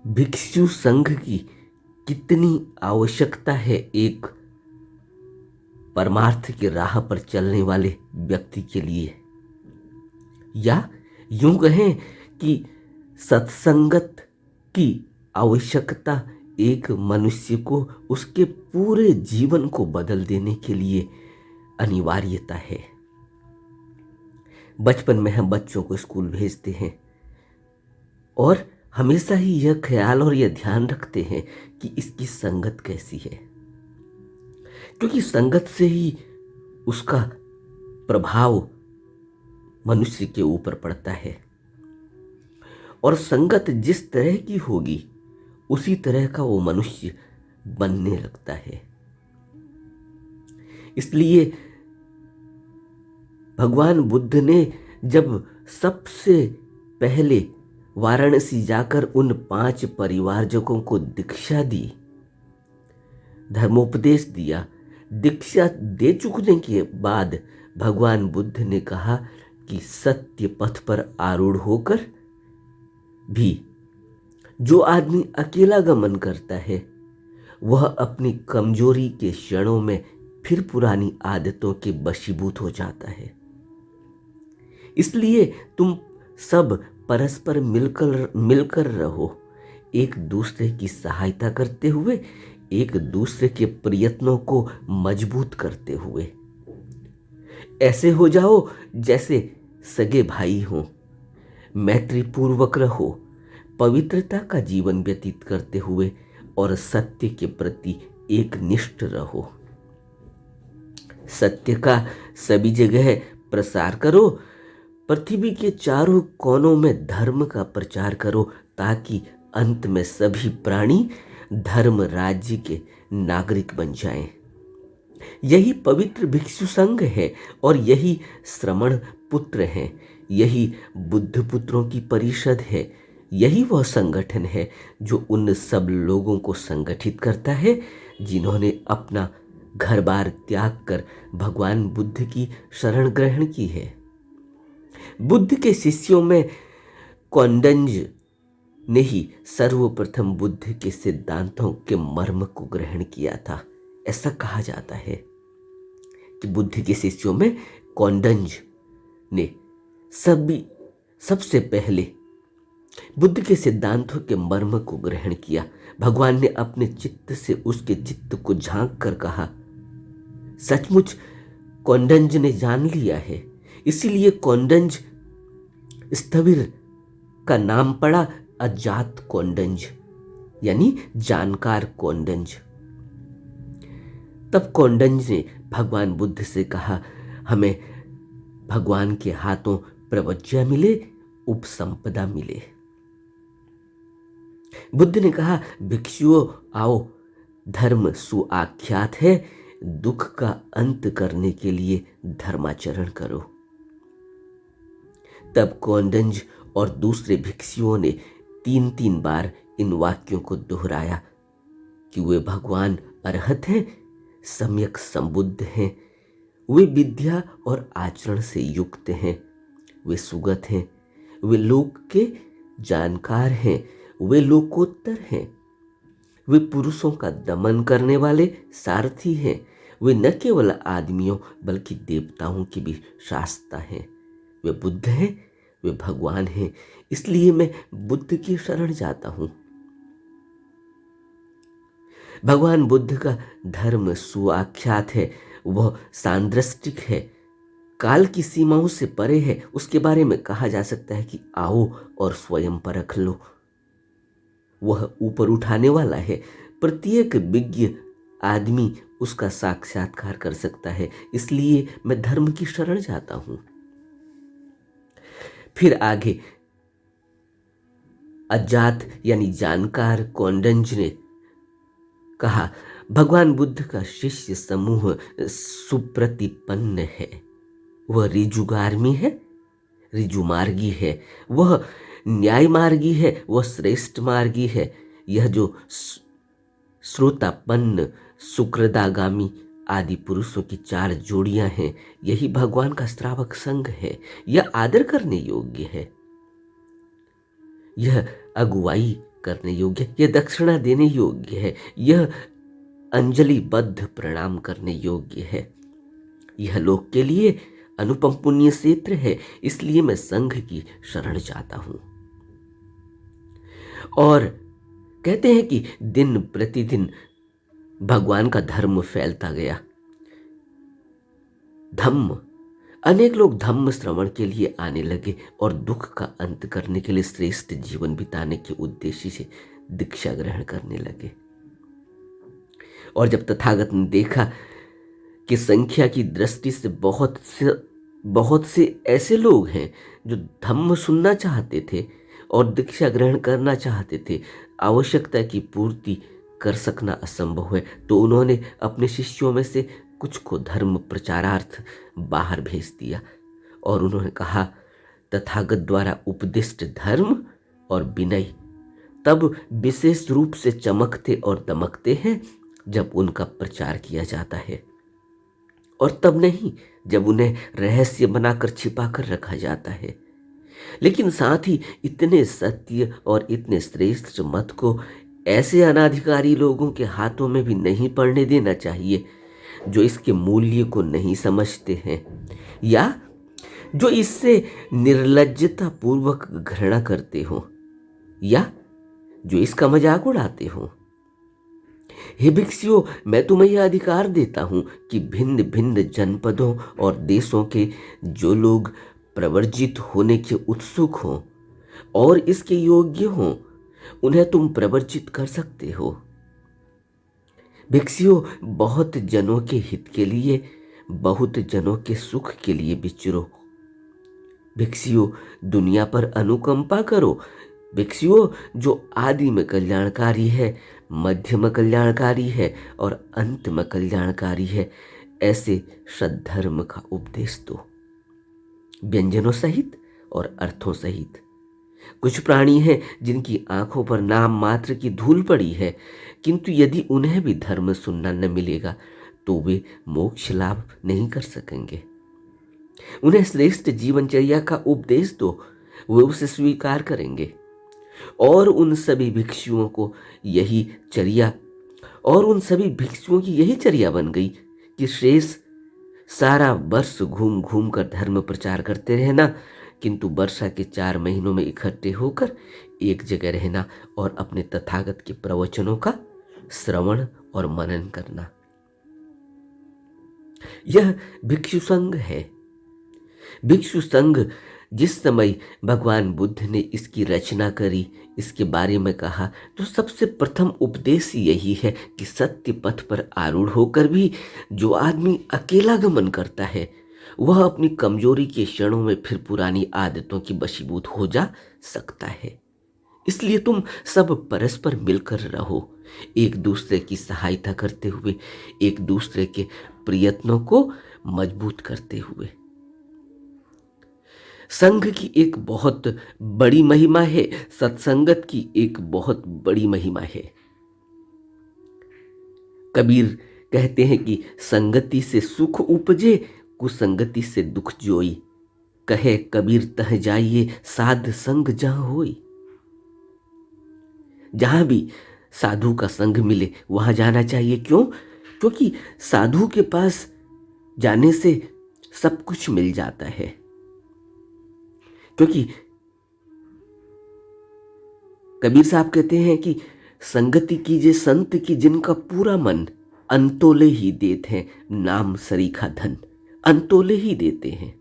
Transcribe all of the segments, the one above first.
भिक्षु संघ की कितनी आवश्यकता है एक परमार्थ की राह पर चलने वाले व्यक्ति के लिए, या यूं कहें कि सत्संगत की आवश्यकता एक मनुष्य को उसके पूरे जीवन को बदल देने के लिए अनिवार्यता है। बचपन में हम बच्चों को स्कूल भेजते हैं और हमेशा ही यह ख्याल और यह ध्यान रखते हैं कि इसकी संगत कैसी है, क्योंकि संगत से ही उसका प्रभाव मनुष्य के ऊपर पड़ता है और संगत जिस तरह की होगी उसी तरह का वो मनुष्य बनने लगता है। इसलिए भगवान बुद्ध ने जब सबसे पहले वाराणसी जाकर उन 5 परिवारजकों को दीक्षा दी, धर्मोपदेश दिया, दीक्षा दे चुकने के बाद भगवान बुद्ध ने कहा कि सत्य पथ पर आरूढ़ होकर भी जो आदमी अकेला गमन करता है वह अपनी कमजोरी के क्षणों में फिर पुरानी आदतों के वशीभूत हो जाता है। इसलिए तुम सब परस्पर मिलकर रहो, एक दूसरे की सहायता करते हुए, एक दूसरे के प्रयत्नों को मजबूत करते हुए। ऐसे हो जाओ जैसे सगे भाई हों, मैत्रीपूर्वक रहो, पवित्रता का जीवन व्यतीत करते हुए और सत्य के प्रति एक निष्ठ रहो। सत्य का सभी जगह प्रसार करो, पृथ्वी के चारों कोनों में धर्म का प्रचार करो, ताकि अंत में सभी प्राणी धर्म राज्य के नागरिक बन जाएं। यही पवित्र भिक्षु संघ है और यही श्रमण पुत्र हैं, यही बुद्ध पुत्रों की परिषद है। यही वह संगठन है जो उन सब लोगों को संगठित करता है जिन्होंने अपना घर बार त्याग कर भगवान बुद्ध की शरण ग्रहण की है। बुद्ध के शिष्यों में कौंडन्य ने ही सर्वप्रथम बुद्ध के सिद्धांतों के मर्म को ग्रहण किया था। ऐसा कहा जाता है कि बुद्ध के शिष्यों में कौंडन्य ने सबसे पहले बुद्ध के सिद्धांतों के मर्म को ग्रहण किया। भगवान ने अपने चित्त से उसके चित्त को झांक कर कहा, सचमुच कौंडन्य ने जान लिया है। इसीलिए कौंडन्य स्थविर का नाम पड़ा अजात कौंडन्य, यानी जानकार कौंडन्य। तब कौंडन्य ने भगवान बुद्ध से कहा, हमें भगवान के हाथों प्रवज्ञा मिले, उपसंपदा मिले। बुद्ध ने कहा, भिक्षुओं आओ, धर्म सुआख्यात है, दुख का अंत करने के लिए धर्माचरण करो। तब कौंडन्य और दूसरे भिक्षुओं ने 3 बार इन वाक्यों को दोहराया कि वे भगवान अरहत हैं, सम्यक संबुद्ध हैं, वे विद्या और आचरण से युक्त हैं, वे सुगत हैं, वे लोक के जानकार हैं, वे लोकोत्तर हैं, वे पुरुषों का दमन करने वाले सारथी हैं, वे न केवल आदमियों बल्कि देवताओं के भी शास्ता हैं, वे बुद्ध हैं, वे भगवान हैं। इसलिए मैं बुद्ध की शरण जाता हूं। भगवान बुद्ध का धर्म सुआख्यात है, वह सांदृष्टिक है, काल की सीमाओं से परे है। उसके बारे में कहा जा सकता है कि आओ और स्वयं परख लो। वह ऊपर उठाने वाला है, प्रत्येक विज्ञ आदमी उसका साक्षात्कार कर सकता है। इसलिए मैं धर्म की शरण जाता हूं। फिर आगे अजात यानी जानकार कौंडन्य ने कहा, भगवान बुद्ध का शिष्य समूह सुप्रतिपन्न है, वह ऋजुगामी है, ऋजुमार्गी है, वह न्याय मार्गी है, वह श्रेष्ठ मार्गी है। यह जो श्रोतापन्न सुकृदागामी आदि पुरुषों की 4 जोड़ियां हैं, यही भगवान का श्रावक संघ है। यह आदर करने योग्य है। यह अगुवाई करने योग्य है, यह दक्षिणा देने योग्य है, यह अंजलिबद्ध प्रणाम करने योग्य है। यह लोक के लिए अनुपम पुण्य क्षेत्र है, इसलिए मैं संघ की शरण चाहता हूं। और कहते हैं कि दिन प्रतिदिन भगवान का धर्म फैलता गया। धम्म, अनेक लोग धम्म श्रवण के लिए आने लगे और दुख का अंत करने के लिए श्रेष्ठ जीवन बिताने के उद्देश्य से दीक्षा ग्रहण करने लगे। और जब तथागत ने देखा कि संख्या की दृष्टि से बहुत से ऐसे लोग हैं जो धम्म सुनना चाहते थे और दीक्षा ग्रहण करना चाहते थे, आवश्यकता की पूर्ति कर सकना असंभव है, तो उन्होंने अपने शिष्यों में से कुछ को धर्म प्रचारार्थ बाहर भेज दिया और उन्होंने कहा, तथागत द्वारा उपदिष्ट धर्म और विनय तब विशेष रूप से चमकते और दमकते हैं जब उनका प्रचार किया जाता है, और तब नहीं जब उन्हें रहस्य बनाकर छिपा कर रखा जाता है। लेकिन साथ ही इतने सत्य और इतने श्रेष्ठ मत को ऐसे अनाधिकारी लोगों के हाथों में भी नहीं पड़ने देना चाहिए जो इसके मूल्य को नहीं समझते हैं या जो इससे निर्लज्जता पूर्वक घृणा करते हो या जो इसका मजाक उड़ाते हो। हे भिक्षुओं, मैं तुम्हें यह अधिकार देता हूं कि भिन्न भिन्न जनपदों और देशों के जो लोग प्रवर्जित होने के उत्सुक हों और इसके योग्य हों, उन्हें तुम प्रवर्जित कर सकते हो। भिक्षुओं, बहुत जनों के हित के लिए, बहुत जनों के सुख के लिए विचरो। भिक्षुओं, दुनिया पर अनुकंपा करो। भिक्षुओं, जो आदि में कल्याणकारी है, मध्य में कल्याणकारी है और अंत में कल्याणकारी है, ऐसे सद्धर्म का उपदेश दो, व्यंजनों सहित और अर्थों सहित। कुछ प्राणी हैं जिनकी आंखों पर नाम मात्र की धूल पड़ी है, किंतु यदि उन्हें भी धर्म सुनना न मिलेगा तो वे मोक्ष लाभ नहीं कर सकेंगे। उन्हें श्रेष्ठ जीवनचर्या का उपदेश दो, वे उसे स्वीकार करेंगे। और उन सभी भिक्षुओं की यही चर्या बन गई कि शेष सारा वर्ष घूम घूम कर धर्म प्रचार करते रहना, किंतु वर्षा के 4 महीनों में इकट्ठे होकर एक जगह रहना और अपने तथागत के प्रवचनों का श्रवण और मनन करना। यह भिक्षु संघ है। भिक्षु संघ जिस समय भगवान बुद्ध ने इसकी रचना करी, इसके बारे में कहा, तो सबसे प्रथम उपदेश यही है कि सत्य पथ पर आरूढ़ होकर भी जो आदमी अकेला गमन करता है वह अपनी कमजोरी के क्षणों में फिर पुरानी आदतों की वशीभूत हो जा सकता है। इसलिए तुम सब परस्पर मिलकर रहो, एक दूसरे की सहायता करते हुए, एक दूसरे के प्रयत्नों को मजबूत करते हुए। संघ की एक बहुत बड़ी महिमा है, सत्संगत की एक बहुत बड़ी महिमा है। कबीर कहते हैं कि संगति से सुख उपजे, कुसंगति से दुख जोई। कहे कबीर तह जाइए, साध संग जहां होई। जहां भी साधु का संग मिले वहां जाना चाहिए। क्यों? क्योंकि साधु के पास जाने से सब कुछ मिल जाता है। क्योंकि कबीर साहब कहते हैं कि संगति कीजिए संत की जिनका पूरा मन, अंतोले ही देते हैं नाम सरीखा धन। अंतोले ही देते हैं,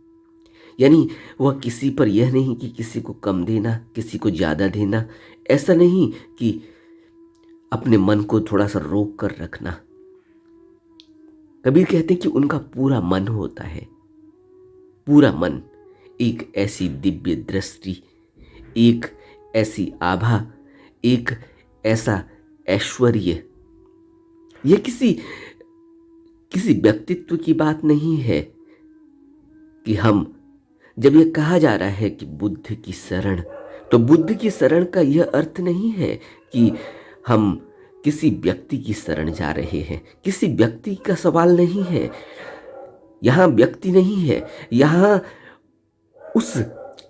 यानी वह किसी पर यह नहीं कि किसी को कम देना, किसी को ज्यादा देना, ऐसा नहीं कि अपने मन को थोड़ा सा रोक कर रखना। कबीर कहते हैं कि उनका पूरा मन होता है। पूरा मन एक ऐसी दिव्य दृष्टि, एक ऐसी आभा, एक ऐसा ऐश्वर्य। यह किसी व्यक्तित्व की बात नहीं है कि हम, जब यह कहा जा रहा है कि बुद्ध की शरण, तो बुद्ध की शरण का यह अर्थ नहीं है कि हम किसी व्यक्ति की शरण जा रहे हैं। किसी व्यक्ति का सवाल नहीं है, यहां व्यक्ति नहीं है, यहां उस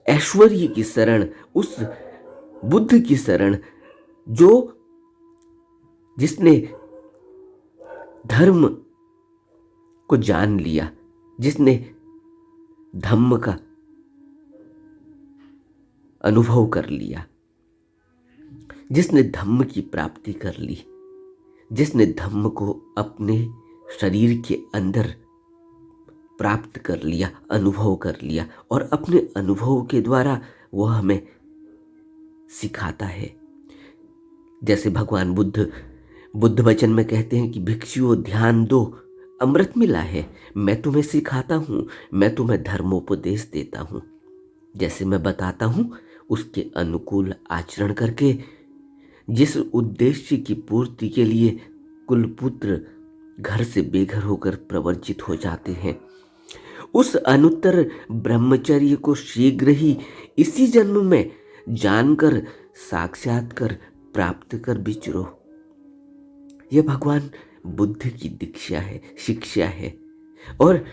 ऐश्वर्य की शरण, उस बुद्ध की शरण जिसने धर्म को जान लिया, जिसने धम्म का अनुभव कर लिया, जिसने धम्म की प्राप्ति कर ली, जिसने धम्म को अपने शरीर के अंदर प्राप्त कर लिया, अनुभव कर लिया, और अपने अनुभव के द्वारा वह हमें सिखाता है। जैसे भगवान बुद्ध वचन में कहते हैं कि भिक्षुओं ध्यान दो, अमृत मिला है, मैं तुम्हें सिखाता हूँ, मैं तुम्हें धर्मोपदेश देता हूँ। जैसे मैं बताता हूँ उसके अनुकूल आचरण करके जिस उद्देश्य की पूर्ति के लिए कुलपुत्र घर से बेघर होकर प्रवर्जित हो जाते हैं, उस अनुत्तर ब्रह्मचर्य को शीघ्र ही इसी जन्म में जानकर साक्षात्कार प्राप्त कर विचरो। यह भगवान बुद्ध की दीक्षा है, शिक्षा है। और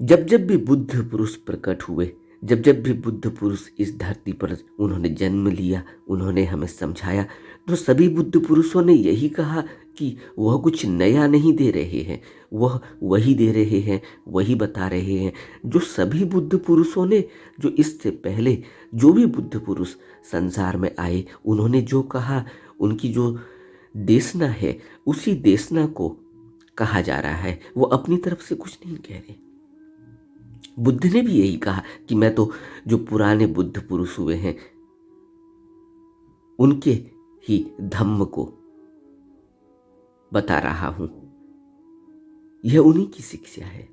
जब जब भी बुद्ध पुरुष प्रकट हुए, जब जब भी बुद्ध पुरुष इस धरती पर उन्होंने जन्म लिया, उन्होंने हमें समझाया, तो सभी बुद्ध पुरुषों ने यही कहा कि वह कुछ नया नहीं दे रहे हैं, वह वही दे रहे हैं, वही बता रहे हैं जो सभी बुद्ध पुरुषों ने, जो इससे पहले जो भी बुद्ध पुरुष संसार में आए, उन्होंने जो कहा, उनकी जो देशना है, उसी देशना को कहा जा रहा है। वो अपनी तरफ से कुछ नहीं कह रहे। बुद्ध ने भी यही कहा कि मैं तो जो पुराने बुद्ध पुरुष हुए हैं उनके ही धम्म को बता रहा हूं, यह उन्हीं की शिक्षा है।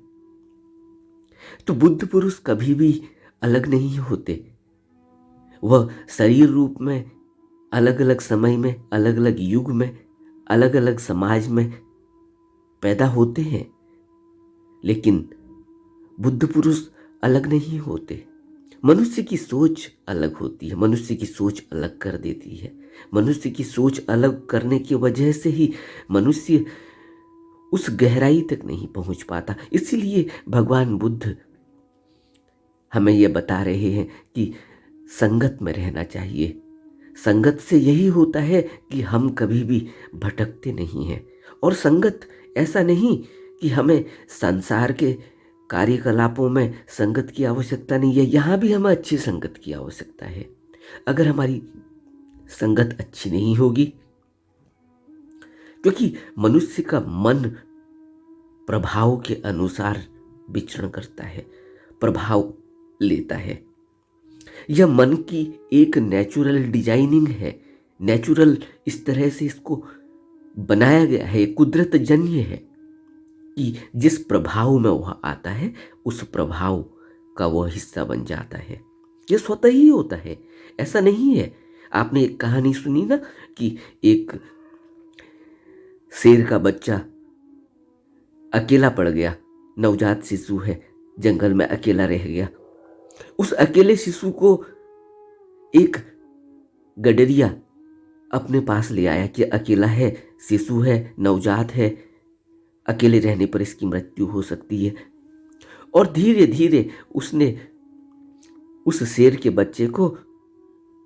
तो बुद्ध पुरुष कभी भी अलग नहीं होते। वह शरीर रूप में अलग अलग समय में, अलग अलग युग में, अलग अलग समाज में पैदा होते हैं, लेकिन बुद्ध पुरुष अलग नहीं होते। मनुष्य की सोच अलग होती है, मनुष्य की सोच अलग कर देती है। मनुष्य की सोच अलग करने की वजह से ही मनुष्य उस गहराई तक नहीं पहुंच पाता। इसीलिए भगवान बुद्ध हमें यह बता रहे हैं कि संगत में रहना चाहिए। संगत से यही होता है कि हम कभी भी भटकते नहीं हैं। और संगत ऐसा नहीं कि हमें संसार के कार्यकलापों में संगत की आवश्यकता नहीं है, यहाँ भी हमें अच्छी संगत की आवश्यकता है। अगर हमारी संगत अच्छी नहीं होगी, क्योंकि मनुष्य का मन प्रभाव के अनुसार विचरण करता है, प्रभाव लेता है। यह मन की एक नेचुरल डिजाइनिंग है, नेचुरल इस तरह से इसको बनाया गया है, कुदरत जन्य है कि जिस प्रभाव में वह आता है उस प्रभाव का वह हिस्सा बन जाता है। यह स्वतः ही होता है, ऐसा नहीं है। आपने एक कहानी सुनी ना कि एक शेर का बच्चा अकेला पड़ गया, नवजात शिशु है, जंगल में अकेला रह गया। उस अकेले शिशु को एक गडरिया अपने पास ले आया कि अकेला है, शिशु है, नवजात है, अकेले रहने पर इसकी मृत्यु हो सकती है। और धीरे धीरे उसने उस शेर के बच्चे को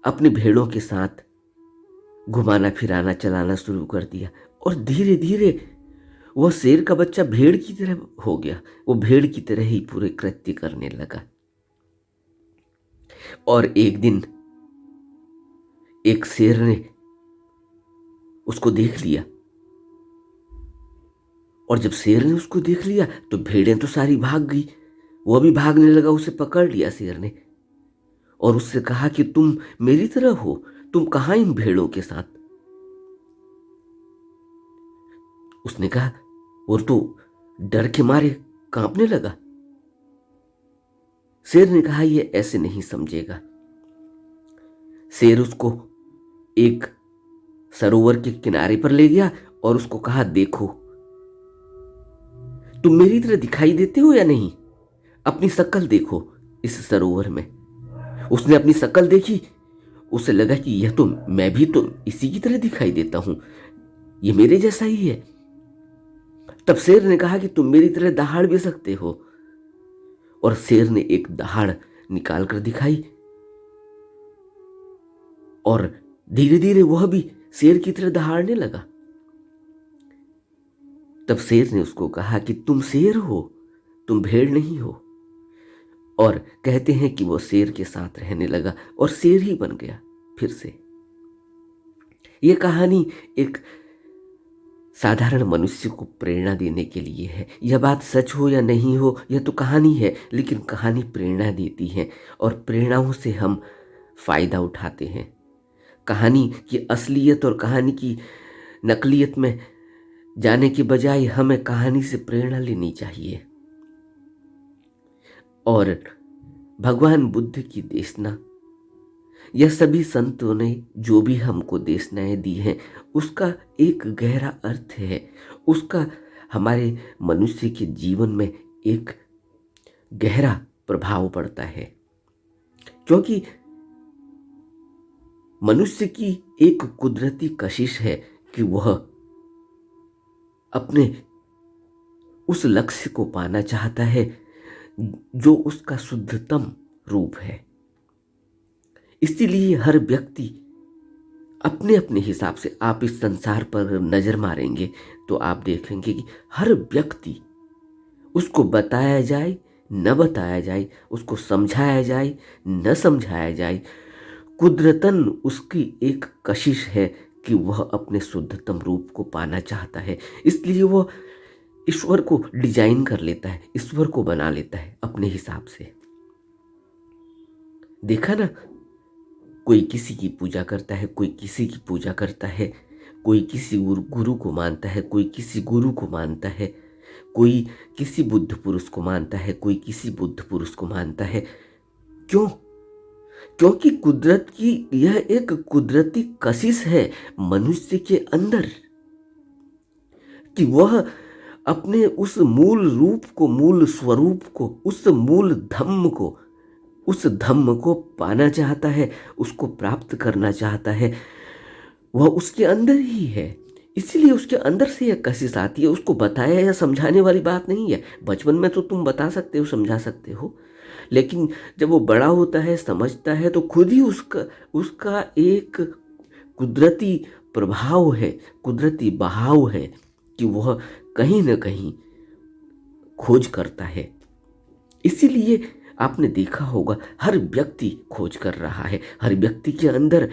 अपने भेड़ों के साथ घुमाना फिराना चलाना शुरू कर दिया। और धीरे धीरे वह शेर का बच्चा भेड़ की तरह हो गया, वो भेड़ की तरह ही पूरे कृत्य करने लगा। और एक दिन एक शेर ने उसको देख लिया, और जब शेर ने उसको देख लिया तो भेड़ें तो सारी भाग गई, वह भी भागने लगा। उसे पकड़ लिया शेर ने और उससे कहा कि तुम मेरी तरह हो, तुम कहां इन भेड़ों के साथ। उसने कहा, और तो डर के मारे कांपने लगा। शेर ने कहा, यह ऐसे नहीं समझेगा। शेर उसको एक सरोवर के किनारे पर ले गया और उसको कहा, देखो तुम मेरी तरह दिखाई देते हो या नहीं, अपनी शक्ल देखो इस सरोवर में। उसने अपनी शक्ल देखी, उसे लगा कि यह तो मैं भी तो इसी की तरह दिखाई देता हूं, ये मेरे जैसा ही है। तब शेर ने कहा कि तुम मेरी तरह दहाड़ भी सकते हो। और शेर ने एक दहाड़ निकाल कर दिखाई और धीरे धीरे वह भी शेर की तरह दहाड़ने लगा। तब शेर ने उसको कहा कि तुम शेर हो, तुम भेड़ नहीं हो। और कहते हैं कि वो शेर के साथ रहने लगा और शेर ही बन गया फिर से। ये कहानी एक साधारण मनुष्य को प्रेरणा देने के लिए है। यह बात सच हो या नहीं हो, यह तो कहानी है, लेकिन कहानी प्रेरणा देती है और प्रेरणाओं से हम फायदा उठाते हैं। कहानी की असलियत और कहानी की नकलियत में जाने के बजाय हमें कहानी से प्रेरणा लेनी चाहिए। और भगवान बुद्ध की देशना, यह सभी संतों ने जो भी हमको देशनाएं दी हैं, उसका एक गहरा अर्थ है, उसका हमारे मनुष्य के जीवन में एक गहरा प्रभाव पड़ता है। क्योंकि मनुष्य की एक कुदरती कशिश है कि वह अपने उस लक्ष्य को पाना चाहता है जो उसका शुद्धतम रूप है। इसीलिए हर व्यक्ति अपने अपने हिसाब से, आप इस संसार पर नजर मारेंगे तो आप देखेंगे कि हर व्यक्ति, उसको बताया जाए न बताया जाए, उसको समझाया जाए न समझाया जाए, कुदरतन उसकी एक कशिश है कि वह अपने शुद्धतम रूप को पाना चाहता है। इसलिए वह ईश्वर को डिजाइन कर लेता है, ईश्वर को बना लेता है अपने हिसाब से। देखा ना, कोई किसी की पूजा करता है, कोई किसी की पूजा करता है, कोई किसी गुरु को मानता है, कोई किसी गुरु को मानता है, कोई किसी बुद्ध पुरुष को मानता है, कोई किसी बुद्ध पुरुष को मानता है। क्यों? क्योंकि कुदरत की यह एक कुदरती कशिश है मनुष्य के अंदर कि वह अपने उस मूल रूप को, मूल स्वरूप को, उस मूल धम्म को, उस धम्म को पाना चाहता है, उसको प्राप्त करना चाहता है। वह उसके अंदर ही है, इसीलिए उसके अंदर से यह कशिश आती है। उसको बताया या समझाने वाली बात नहीं है। बचपन में तो तुम बता सकते हो, समझा सकते हो, लेकिन जब वो बड़ा होता है, समझता है, तो खुद ही उसका एक कुदरती प्रभाव है, कुदरती बहाव है कि वह कहीं ना कहीं खोज करता है। इसीलिए आपने देखा होगा हर व्यक्ति खोज कर रहा है। हर व्यक्ति के अंदर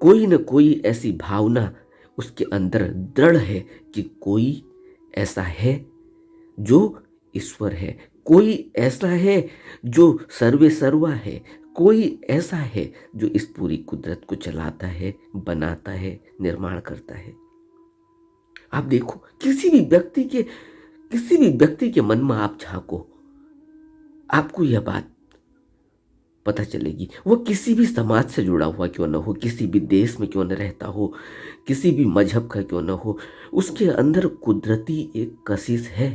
कोई न कोई ऐसी भावना उसके अंदर दृढ़ है कि कोई ऐसा है जो ईश्वर है, कोई ऐसा है जो सर्वे सर्वा है, कोई ऐसा है जो इस पूरी कुदरत को चलाता है, बनाता है, निर्माण करता है। आप देखो, किसी भी व्यक्ति के मन में आप झांको, आपको यह बात पता चलेगी। वो किसी भी समाज से जुड़ा हुआ क्यों न हो, किसी भी देश में क्यों न रहता हो, किसी भी मजहब का क्यों न हो, उसके अंदर कुदरती एक कशिश है।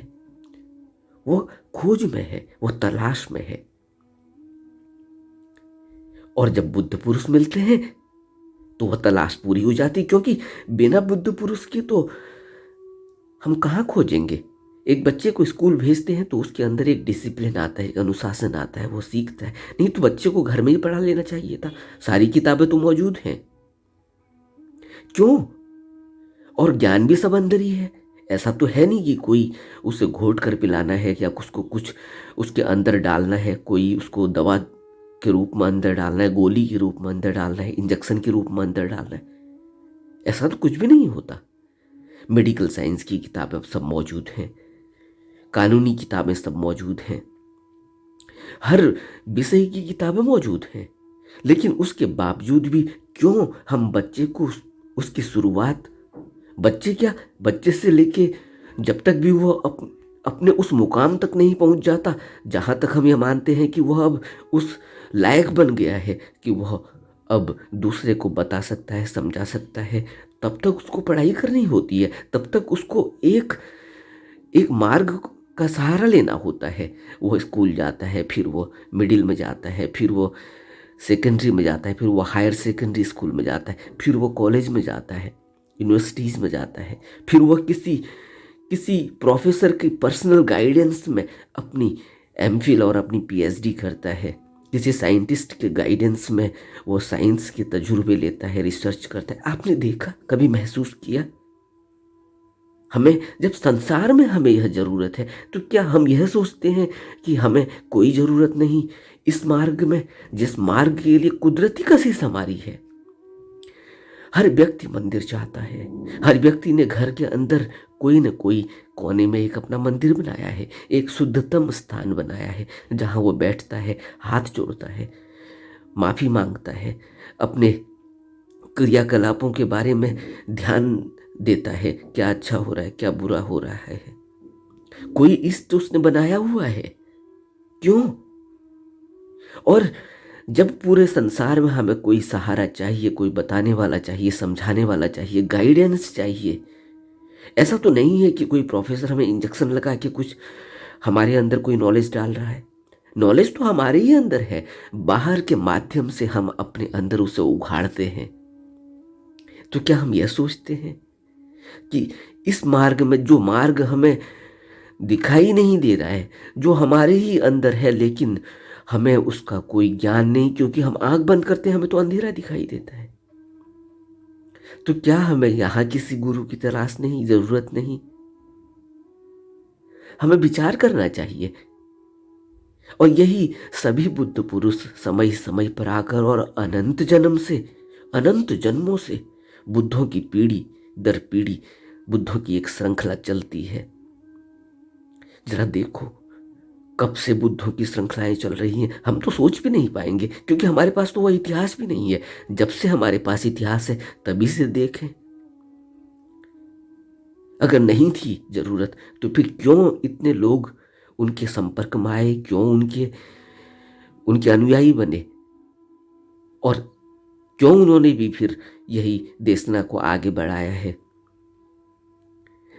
वो खोज में है, वो तलाश में है। और जब बुद्ध पुरुष मिलते हैं तो वह तलाश पूरी हो जाती, क्योंकि बिना बुद्ध पुरुष के तो हम कहाँ खोजेंगे। एक बच्चे को स्कूल भेजते हैं तो उसके अंदर एक डिसिप्लिन आता है, एक अनुशासन आता है, वो सीखता है। नहीं तो बच्चे को घर में ही पढ़ा लेना चाहिए था, सारी किताबें तो मौजूद हैं। क्यों? और ज्ञान भी सब अंदर ही है। ऐसा तो है नहीं कि कोई उसे घोट कर पिलाना है या उसको कुछ उसके अंदर डालना है, कोई उसको दवा के रूप में अंदर डालना है, गोली के रूप में अंदर डालना है, इंजेक्शन के रूप में अंदर डालना है। ऐसा तो कुछ भी नहीं होता। मेडिकल साइंस की किताबें सब मौजूद हैं, कानूनी किताबें सब मौजूद हैं, हर विषय की किताबें मौजूद हैं। लेकिन उसके बावजूद भी क्यों हम बच्चे को उसकी शुरुआत, बच्चे से लेके जब तक भी वो अपने उस मुकाम तक नहीं पहुंच जाता जहां तक हम ये मानते हैं कि वह अब उस लायक बन गया है कि वह अब दूसरे को बता सकता है, समझा सकता है, तब तक उसको पढ़ाई करनी होती है। तब तक उसको एक मार्ग का सहारा लेना होता है। वो स्कूल जाता है, फिर वो मिडिल में जाता है, फिर वो सेकेंडरी में जाता है, फिर वो हायर सेकेंडरी स्कूल में जाता है, फिर वो कॉलेज में जाता है, यूनिवर्सिटीज़ में जाता है, फिर वह किसी प्रोफेसर की पर्सनल गाइडेंस में अपनी एमफिल और अपनी पीएचडी करता है। किसी साइंटिस्ट के गाइडेंस में वो साइंस के तजुर्बे लेता है, रिसर्च करता है। आपने देखा, कभी महसूस किया? हमें जब संसार में हमें यह जरूरत है तो क्या हम यह सोचते हैं कि हमें कोई जरूरत नहीं इस मार्ग में, जिस मार्ग के लिए कुदरती कशिश हमारी है? हर व्यक्ति मंदिर चाहता है। हर व्यक्ति ने घर के अंदर कोई न कोई कोने में एक अपना मंदिर बनाया है, एक शुद्धतम स्थान बनाया है जहां वो बैठता है, हाथ जोड़ता है, माफी मांगता है, अपने क्रियाकलापों के बारे में ध्यान देता है, क्या अच्छा हो रहा है, क्या बुरा हो रहा है। कोई इष्ट उसने बनाया हुआ है। क्यों? और जब पूरे संसार में हमें कोई सहारा चाहिए, कोई बताने वाला चाहिए, समझाने वाला चाहिए, गाइडेंस चाहिए, ऐसा तो नहीं है कि कोई प्रोफेसर हमें इंजेक्शन लगा के कुछ हमारे अंदर कोई नॉलेज डाल रहा है। नॉलेज तो हमारे ही अंदर है, बाहर के माध्यम से हम अपने अंदर उसे उघाड़ते हैं। तो क्या हम यह सोचते हैं कि इस मार्ग में, जो मार्ग हमें दिखाई नहीं दे रहा है, जो हमारे ही अंदर है, लेकिन हमें उसका कोई ज्ञान नहीं, क्योंकि हम आंख बंद करते हैं, हमें तो अंधेरा दिखाई देता है। तो क्या हमें यहां किसी गुरु की तलाश नहीं, जरूरत नहीं? हमें विचार करना चाहिए। और यही सभी बुद्ध पुरुष समय समय पर आकर और अनंत जन्मों से बुद्धों की पीढ़ी दर पीढ़ी बुद्धों की एक श्रृंखला चलती है। जरा देखो कब से बुद्धों की श्रृंखलाएं चल रही हैं, हम तो सोच भी नहीं पाएंगे, क्योंकि हमारे पास तो वह इतिहास भी नहीं है। जब से हमारे पास इतिहास है तभी से देखें। अगर नहीं थी जरूरत तो फिर क्यों इतने लोग उनके संपर्क में आए, क्यों उनके अनुयायी बने, और क्यों उन्होंने भी फिर यही देशना को आगे बढ़ाया है?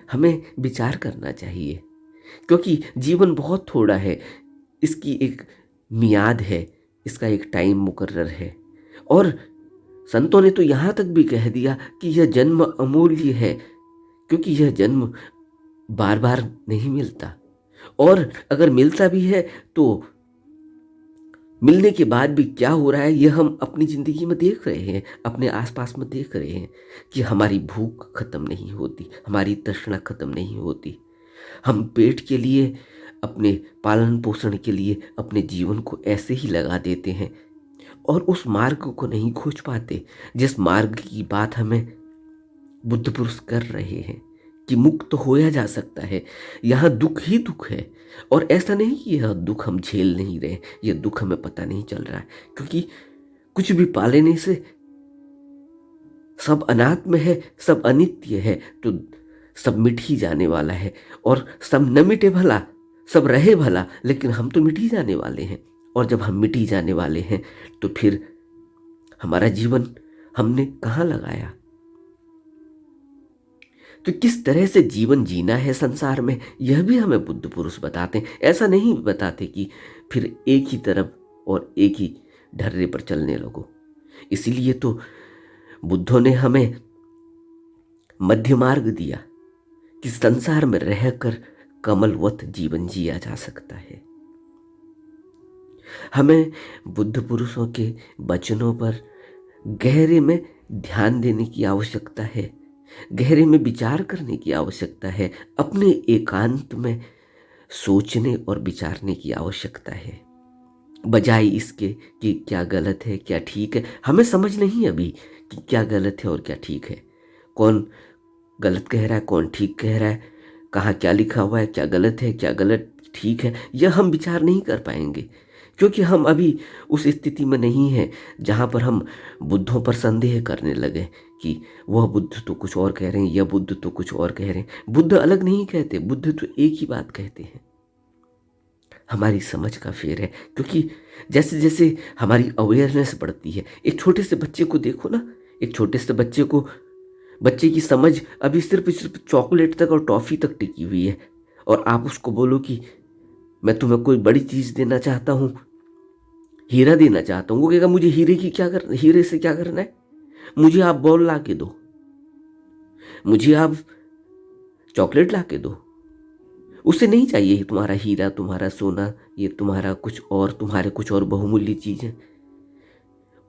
हमें विचार करना चाहिए, क्योंकि जीवन बहुत थोड़ा है, इसकी एक मियाद है, इसका एक टाइम मुकर्रर है। और संतों ने तो यहाँ तक भी कह दिया कि यह जन्म अमूल्य है, क्योंकि यह जन्म बार बार नहीं मिलता, और अगर मिलता भी है तो मिलने के बाद भी क्या हो रहा है यह हम अपनी जिंदगी में देख रहे हैं, अपने आसपास में देख रहे हैं कि हमारी भूख खत्म नहीं होती, हमारी तृष्णा खत्म नहीं होती। हम पेट के लिए, अपने पालन पोषण के लिए अपने जीवन को ऐसे ही लगा देते हैं और उस मार्ग को नहीं खोज पाते जिस मार्ग की बात हमें बुद्ध पुरुष कर रहे हैं कि मुक्त होया जा सकता है। यहाँ दुख ही दुख है, और ऐसा नहीं कि यह दुख हम झेल नहीं रहे, यह दुख हमें पता नहीं चल रहा है, क्योंकि कुछ भी पा लेने से सब अनात्म है, सब अनित्य है, तो सब मिट ही जाने वाला है। और सब न मिटे भला, सब रहे भला, लेकिन हम तो मिट ही जाने वाले हैं। और जब हम मिट ही जाने वाले हैं तो फिर हमारा जीवन हमने कहाँ लगाया? तो किस तरह से जीवन जीना है संसार में, यह भी हमें बुद्ध पुरुष बताते हैं। ऐसा नहीं बताते कि फिर एक ही तरफ और एक ही ढर्रे पर चलने लगो। इसीलिए तो बुद्धों ने हमें मध्य मार्ग दिया कि संसार में रहकर कमलवत जीवन जिया जा सकता है। हमें बुद्ध पुरुषों के वचनों पर गहरे में ध्यान देने की आवश्यकता है, गहरे में विचार करने की आवश्यकता है, अपने एकांत में सोचने और विचारने की आवश्यकता है, बजाय इसके कि क्या गलत है क्या ठीक है। हमें समझ नहीं अभी कि क्या गलत है और क्या ठीक है, कौन गलत कह रहा है कौन ठीक कह रहा है, कहाँ क्या लिखा हुआ है, क्या गलत है क्या गलत ठीक है, यह हम विचार नहीं कर पाएंगे, क्योंकि हम अभी उस स्थिति में नहीं हैं जहाँ पर हम बुद्धों पर संदेह करने लगे कि वह बुद्ध तो कुछ और कह रहे हैं, यह बुद्ध तो कुछ और कह रहे हैं। बुद्ध अलग नहीं कहते, बुद्ध तो एक ही बात कहते हैं। हमारी समझ का फेर है, क्योंकि जैसे जैसे हमारी अवेयरनेस बढ़ती है, एक छोटे से बच्चे को देखो ना, एक छोटे से बच्चे की समझ अभी सिर्फ चॉकलेट तक और टॉफ़ी तक टिकी हुई है, और आप उसको बोलो कि मैं तुम्हें कोई बड़ी चीज़ देना चाहता हूँ, हीरा देना चाहता हूँ, वो कहेगा मुझे हीरे से क्या करना है, मुझे आप बॉल ला के दो, मुझे आप चॉकलेट ला के दो। उसे नहीं चाहिए ये तुम्हारा हीरा, तुम्हारा सोना, ये तुम्हारा कुछ और, तुम्हारे कुछ और बहुमूल्य चीजें।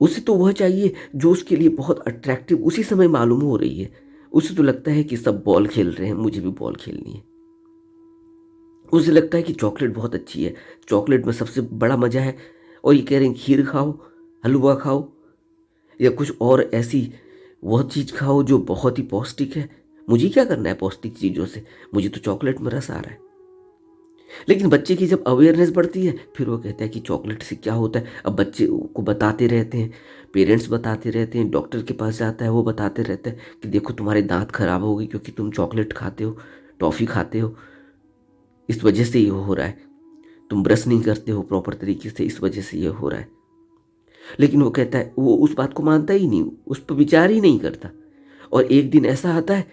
उसे तो वह चाहिए जो उसके लिए बहुत अट्रैक्टिव उसी समय मालूम हो रही है। उसे तो लगता है कि सब बॉल खेल रहे हैं, मुझे भी बॉल खेलनी है। उसे लगता है कि चॉकलेट बहुत अच्छी है, चॉकलेट में सबसे बड़ा मजा है। और ये कह रहे हैं खीर खाओ, हलवा खाओ, या कुछ और ऐसी वह चीज खाओ जो बहुत ही पौष्टिक है। मुझे क्या करना है पौष्टिक चीजों से, मुझे तो चॉकलेट में रस आ रहा है। लेकिन बच्चे की जब अवेयरनेस बढ़ती है फिर वो कहता है कि चॉकलेट से क्या होता है। अब बच्चे को बताते रहते हैं, पेरेंट्स बताते रहते हैं, डॉक्टर के पास जाता है वो बताते रहते हैं कि देखो तुम्हारे दांत खराब हो गए क्योंकि तुम चॉकलेट खाते हो, टॉफ़ी खाते हो, इस वजह से ये हो रहा है। तुम ब्रश नहीं करते हो प्रॉपर तरीके से, इस वजह से ये हो रहा है। लेकिन वो कहता है, वो उस बात को मानता ही नहीं, उस पर विचार ही नहीं करता। और एक दिन ऐसा आता है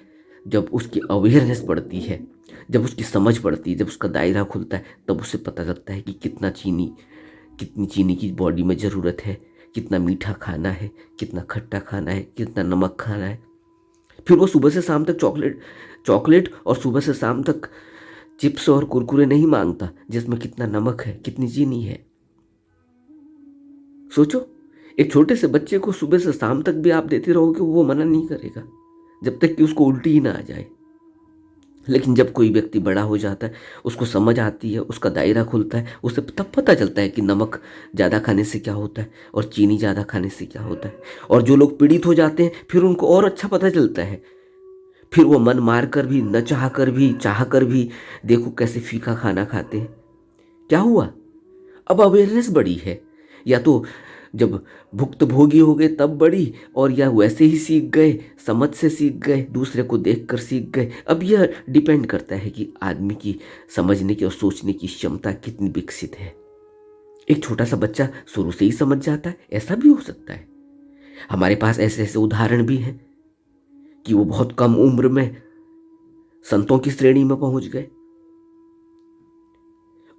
जब उसकी अवेयरनेस बढ़ती है, जब उसकी समझ बढ़ती है, जब उसका दायरा खुलता है, तब उसे पता लगता है कि कितनी चीनी की बॉडी में ज़रूरत है, कितना मीठा खाना है, कितना खट्टा खाना है, कितना नमक खाना है। फिर वो सुबह से शाम तक चॉकलेट और सुबह से शाम तक चिप्स और कुरकुरे नहीं मांगता जिसमें कितना नमक है, कितनी चीनी है। सोचो, एक छोटे से बच्चे को सुबह से शाम तक भी आप देते रहोगे वो मना नहीं करेगा जब तक कि उसको उल्टी ही ना आ जाए। लेकिन जब कोई व्यक्ति बड़ा हो जाता है, उसको समझ आती है, उसका दायरा खुलता है, उसे तब पता चलता है कि नमक ज़्यादा खाने से क्या होता है और चीनी ज़्यादा खाने से क्या होता है। और जो लोग पीड़ित हो जाते हैं फिर उनको और अच्छा पता चलता है। फिर वो मन मार कर भी, न चाह कर भी, चाह कर भी देखो कैसे फीका खाना खाते हैं। क्या हुआ? अब अवेयरनेस बढ़ी है। या तो जब भुक्तभोगी हो गए तब बढ़ी, और या वैसे ही सीख गए, समझ से सीख गए, दूसरे को देखकर सीख गए। अब यह डिपेंड करता है कि आदमी की समझने की और सोचने की क्षमता कितनी विकसित है। एक छोटा सा बच्चा शुरू से ही समझ जाता है, ऐसा भी हो सकता है। हमारे पास ऐसे ऐसे उदाहरण भी हैं कि वो बहुत कम उम्र में संतों की श्रेणी में पहुंच गए।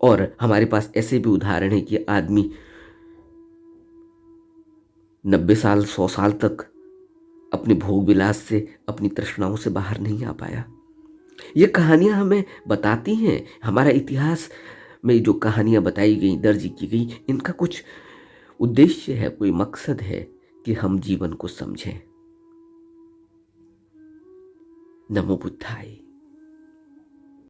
और हमारे पास ऐसे भी उदाहरण है कि आदमी 90 साल 100 साल तक अपने भोग विलास से, अपनी तृष्णाओं से बाहर नहीं आ पाया। ये कहानियां हमें बताती हैं, हमारा इतिहास में जो कहानियां बताई गई, दर्ज की गई, इनका कुछ उद्देश्य है, कोई मकसद है कि हम जीवन को समझें। नमो बुद्धाय।